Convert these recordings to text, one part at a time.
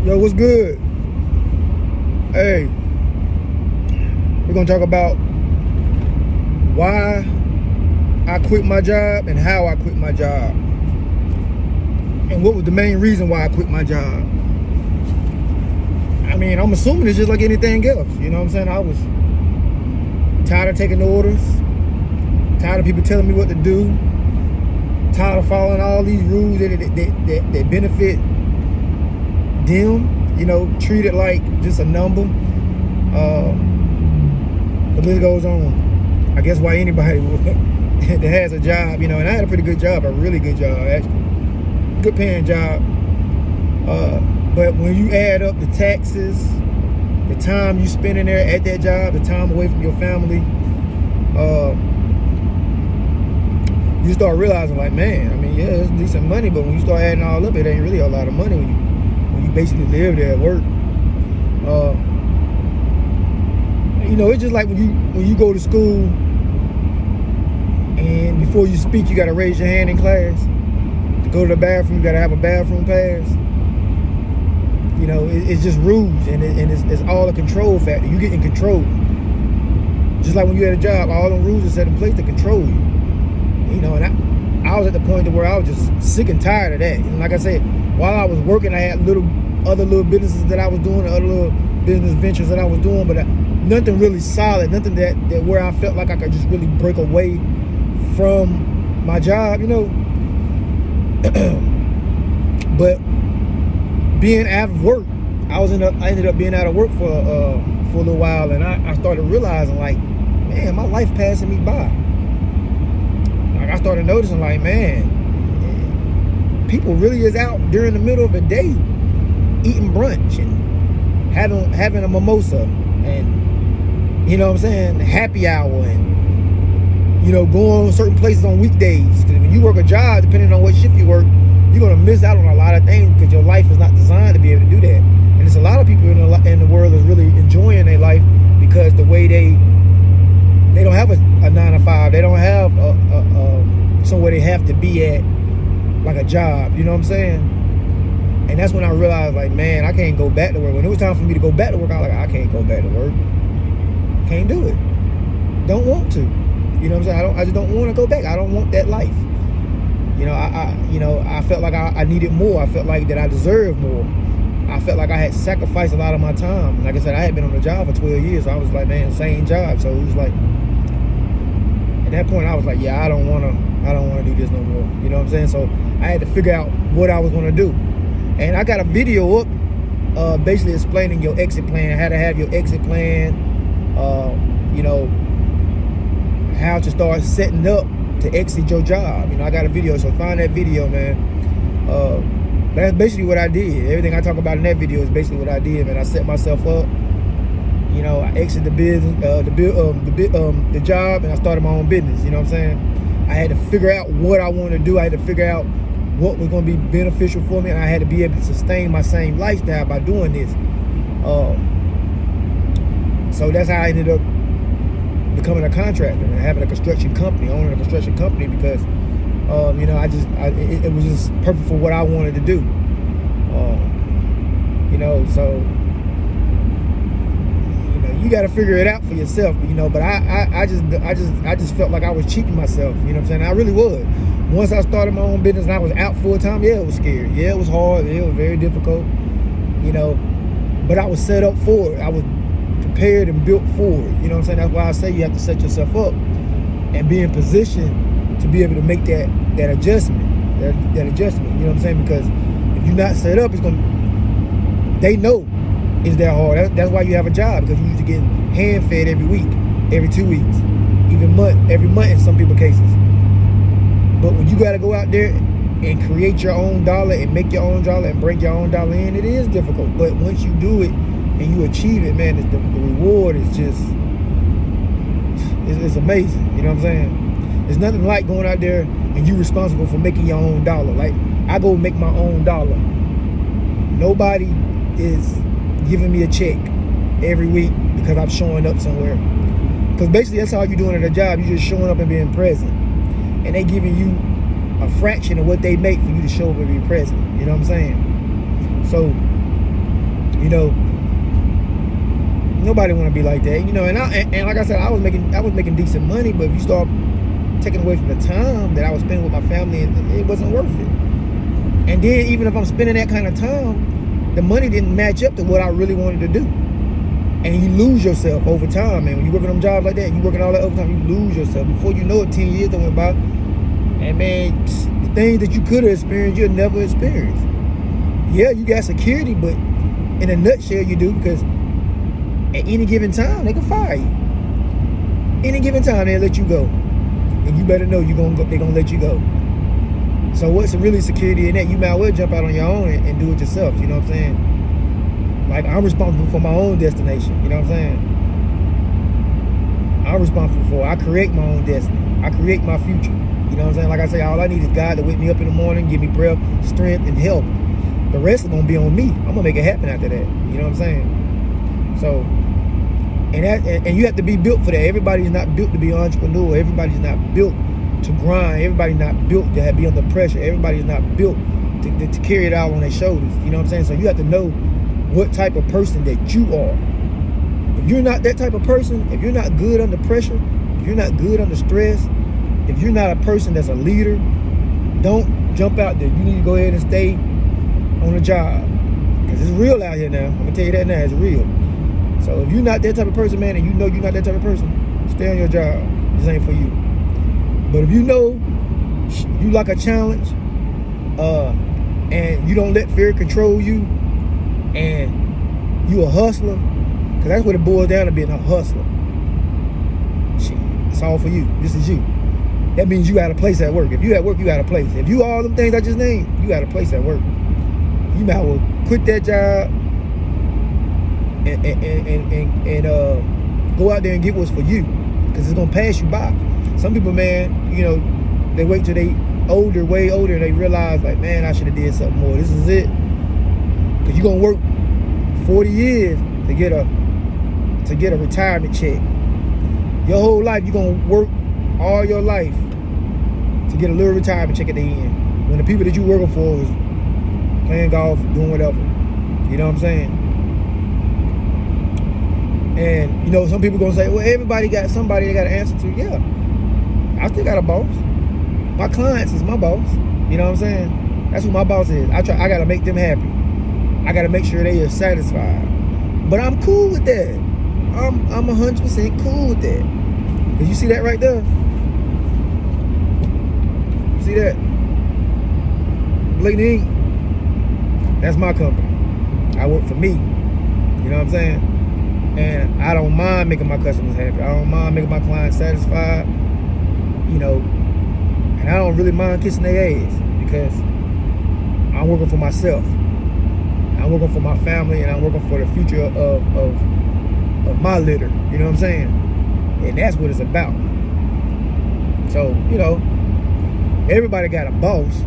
Yo, what's good? Hey, we're gonna talk about why I quit my job and how I quit my job. And what was the main reason why I quit my job. I mean, I'm assuming it's just like anything else. You know what I'm saying? I was tired of taking orders, tired of people telling me what to do, tired of following all these rules that benefit them. You know, treat it like just a number. The list goes on. I guess why anybody that has a job, you know, and I had a pretty good job, a really good job actually, good paying job. But when you add up the taxes, the time you spend in there at that job, the time away from your family, you start realizing like, man, I mean, yeah, it's decent money, but when you start adding all up, it ain't really a lot of money when you basically live there at work. You know, it's just like when you go to school and before you speak, you got to raise your hand in class. To go to the bathroom, you got to have a bathroom pass. You know, it's just rules, and it's all a control factor. You get in control. Just like when you had a job, all the rules are set in place to control you. You know, and I was at the point where I was just sick and tired of that. And like I said, while I was working, I had other little businesses that I was doing, other little business ventures that I was doing, but nothing really solid, nothing that where I felt like I could just really break away from my job, you know. But being out of work, I ended up being out of work for a little while, and I started realizing like, man, my life passing me by. Like I started noticing like, man, people really is out during the middle of the day eating brunch and having a mimosa and, you know what I'm saying, happy hour, and, you know, going certain places on weekdays. Because when you work a job, depending on what shift you work, you're going to miss out on a lot of things because your life is not designed to be able to do that. And there's a lot of people in the world that's really enjoying their life because the way they don't have a 9 to 5. They don't have somewhere they have to be at, like a job. You know what I'm saying? And that's when I realized, like, man, I can't go back to work. When it was time for me to go back to work, I was like, I can't go back to work. Can't do it. Don't want to. You know what I'm saying? I just don't want to go back. I don't want that life. You know, I felt like I needed more. I felt like that I deserved more. I felt like I had sacrificed a lot of my time. Like I said, I had been on the job for 12 years. So I was like, man, same job. So it was like, at that point, I was like, yeah, I don't want to do this no more. You know what I'm saying? So I had to figure out what I was going to do. And I got a video up basically explaining your exit plan, how to have your exit plan, you know, how to start setting up to exit your job. You know, I got a video, so find that video, man. That's basically what I did. Everything I talk about in that video is basically what I did, man. I set myself up. You know, I exited the business, the job, and I started my own business. You know what I'm saying? I had to figure out what I wanted to do. I had to figure out what was going to be beneficial for me, and I had to be able to sustain my same lifestyle by doing this. So that's how I ended up becoming a contractor and having a construction company, owning a construction company, because you know, it was just perfect for what I wanted to do. You know, so you know, you got to figure it out for yourself. You know, but I just felt like I was cheating myself. You know what I'm saying? I really was. Once I started my own business and I was out full time, yeah, it was scary. Yeah, it was hard. Yeah, it was very difficult. You know, but I was set up for it. I was prepared and built for it. You know what I'm saying? That's why I say you have to set yourself up and be in position to be able to make that adjustment. That adjustment. You know what I'm saying? Because if you're not set up, they know it's that hard. That's why you have a job, because you usually get hand fed every week, every 2 weeks, even every month in some people's cases. But when you got to go out there and create your own dollar and make your own dollar and bring your own dollar in, it is difficult. But once you do it and you achieve it, man, the reward is just, it's amazing. You know what I'm saying? There's nothing like going out there and you responsible for making your own dollar. Like, I go make my own dollar. Nobody is giving me a check every week because I'm showing up somewhere. Because basically that's all you're doing at a job. You're just showing up and being present. And they giving you a fraction of what they make for you to show up and be present. You know what I'm saying? So You know, nobody want to be like that. You know, and like I said, I was making decent money, but if you start taking away from the time that I was spending with my family, it wasn't worth it. And then even if I'm spending that kind of time, the money didn't match up to what I really wanted to do. And you lose yourself over time, man. When you working on jobs like that, you working all that overtime, you lose yourself. Before you know it, 10 years done went by. And man, the things that you could have experienced, you'll never experience. Yeah, you got security, but in a nutshell, you do, because at any given time, they can fire you. Any given time, they'll let you go. And you better know they're gonna let you go. So what's really security in that? You might as well jump out on your own and do it yourself, you know what I'm saying? Like, I'm responsible for my own destination, you know what I'm saying? I'm responsible for it. I create my own destiny. I create my future, you know what I'm saying? Like I say, all I need is God to wake me up in the morning, give me breath, strength, and help. The rest is gonna be on me. I'm gonna make it happen after that, you know what I'm saying? So, and you have to be built for that. Everybody's not built to be an entrepreneur. Everybody's not built to grind. Everybody's not built to be under pressure. Everybody's not built to carry it out on their shoulders. You know what I'm saying? So you have to know what type of person that you are. If you're not that type of person, if you're not good under pressure, if you're not good under stress, if you're not a person that's a leader, don't jump out there. You need to go ahead and stay on the job, because it's real out here now. I'm gonna tell you that now, it's real. So if you're not that type of person, man, and you know you're not that type of person, stay on your job. This ain't for you. But if you know you like a challenge, and you don't let fear control you, and you a hustler, because that's what it boils down to, being a hustler. Shit, it's all for you. This is you. That means you got a place at work. If you at work, you got a place. If you all them things I just named, you got a place at work. You might as well quit that job and go out there and get what's for you, because it's gonna pass you by. Some people, man, you know, they wait till they older, way older, and they realize, like, man, I should have did something more. This is it. Because you're gonna work 40 years to get a retirement check. Your whole life, you're gonna work all your life to get a little retirement check at the end, when the people that you working for is playing golf, doing whatever. You know what I'm saying? And, you know, some people gonna say, well, everybody got somebody they got to answer to. Yeah, I still got a boss. My clients is my boss. You know what I'm saying? That's who my boss is. I gotta make them happy. I gotta make sure they are satisfied. But I'm cool with that. I'm 100% cool with that. Cause you see that right there? You see that? Blatant Ink. That's my company. I work for me. You know what I'm saying? And I don't mind making my customers happy. I don't mind making my clients satisfied. You know, and I don't really mind kissing their ass, because I'm working for myself. I'm working for my family, and I'm working for the future of my litter. You know what I'm saying? And that's what it's about. So, you know, everybody got a boss,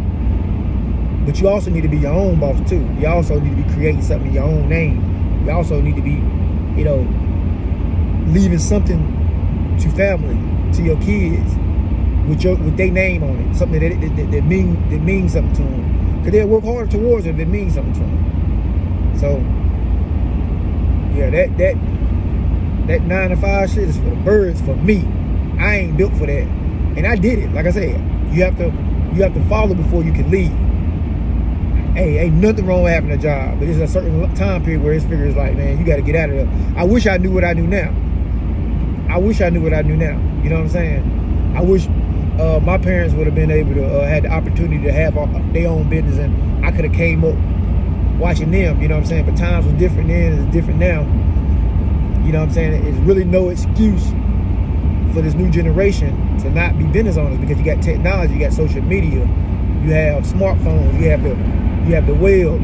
but you also need to be your own boss too. You also need to be creating something in your own name. You also need to be, you know, leaving something to family, to your kids, with their name on it, something that means something to them. Because they'll work harder towards it if it means something to them. So, yeah, that 9 to 5 shit is for the birds. For me, I ain't built for that, and I did it. Like I said, you have to follow before you can lead. Hey, ain't nothing wrong with having a job, but there's a certain time period where his figure is like, man, you got to get out of there. I wish I knew what I knew now. I wish I knew what I knew now. You know what I'm saying? I wish my parents would have been able to had the opportunity to have their own business, and I could have came up watching them. You know what I'm saying? But times was different then, it's different now. You know what I'm saying? It's really no excuse for this new generation to not be business owners, because you got technology, you got social media, you have smartphones, you have the web.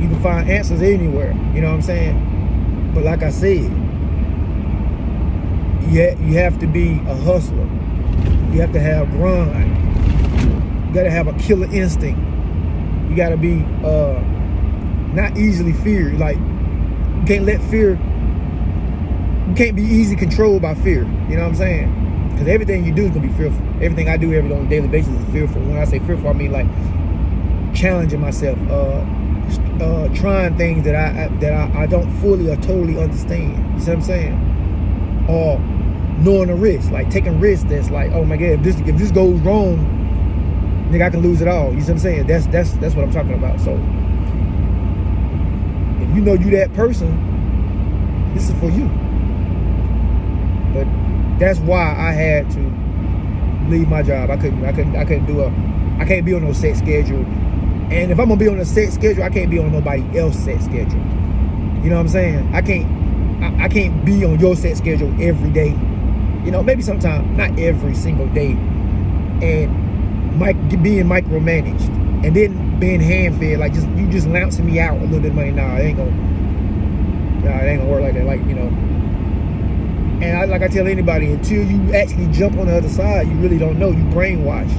You can find answers anywhere. You know what I'm saying? But like I said, you have to be a hustler. You have to have grind. You got to have a killer instinct. You got to be not easily feared. Like, you can't let fear, you can't be easy controlled by fear. You know what I'm saying? Because everything you do is going to be fearful. Everything I do on a daily basis is fearful. When I say fearful, I mean like challenging myself, trying things that I don't fully or totally understand. You see what I'm saying? Or knowing the risk, like taking risks that's like, oh my God, if this goes wrong, nigga, I can lose it all. You see what I'm saying? That's what I'm talking about. So if you know you that person, this is for you. But that's why I had to leave my job. I can't be on no set schedule. And if I'm gonna be on a set schedule, I can't be on nobody else's set schedule. You know what I'm saying? I can't be on your set schedule every day. You know, maybe sometimes, not every single day. And being micromanaged, and then being hand fed, like you just lancing me out a little bit of money. Nah, it ain't gonna work like that. Like, you know. And like I tell anybody, until you actually jump on the other side, you really don't know. You brainwashed.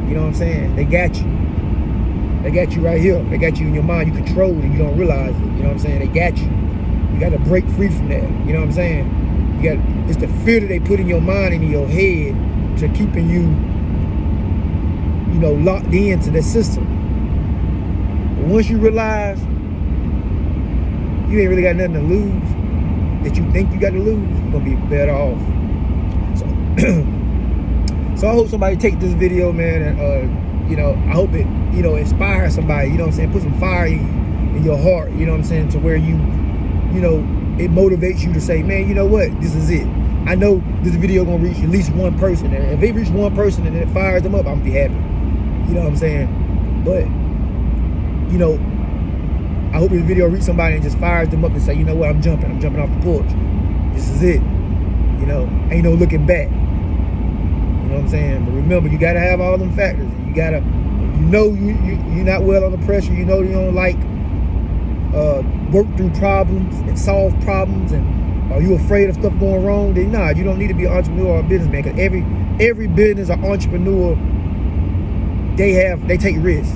You know what I'm saying? They got you. They got you right here. They got you in your mind. You control it. You don't realize it. You know what I'm saying? They got you. You got to break free from that. You know what I'm saying? It's the fear that they put in your mind and in your head to keeping you, you know, locked into the system. But once you realize you ain't really got nothing to lose, that you think you got to lose, you're gonna be better off. So I hope somebody take this video, man, and you know, I hope it, you know, inspires somebody. You know what I'm saying? Put some fire in your heart. You know what I'm saying? To where you know, it motivates you to say, man, you know what? This is it. I know this video gonna reach at least one person, and if it reaches one person and it fires them up, I'm gonna be happy. You know what I'm saying? But you know, I hope this video reaches somebody and just fires them up and say, you know what? I'm jumping off the porch. This is it. You know, ain't no looking back. You know what I'm saying? But remember, you gotta have all them factors. You gotta, you know, you're not well under pressure. You know, you don't like work through problems and solve problems, and are you afraid of stuff going wrong? Then nah, you don't need to be an entrepreneur or a businessman, because every business or entrepreneur, they take risks.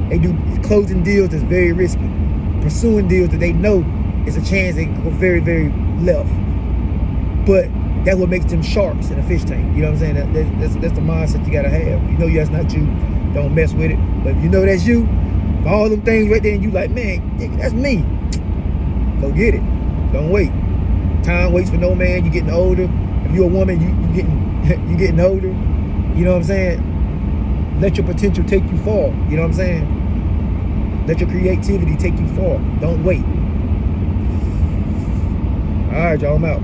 They do closing deals that's very risky, pursuing deals that they know is a chance they can go very, very left. But that's what makes them sharks in a fish tank. You know what I'm saying? That's the mindset you gotta have. You know that's not you, don't mess with it. But if you know that's you, for all them things right there, and you like, man, that's me, go get it. Don't wait. Time waits for no man. You're getting older. If you're a woman, you getting older. You know what I'm saying? Let your potential take you far. You know what I'm saying? Let your creativity take you far. Don't wait. All right, y'all, I'm out.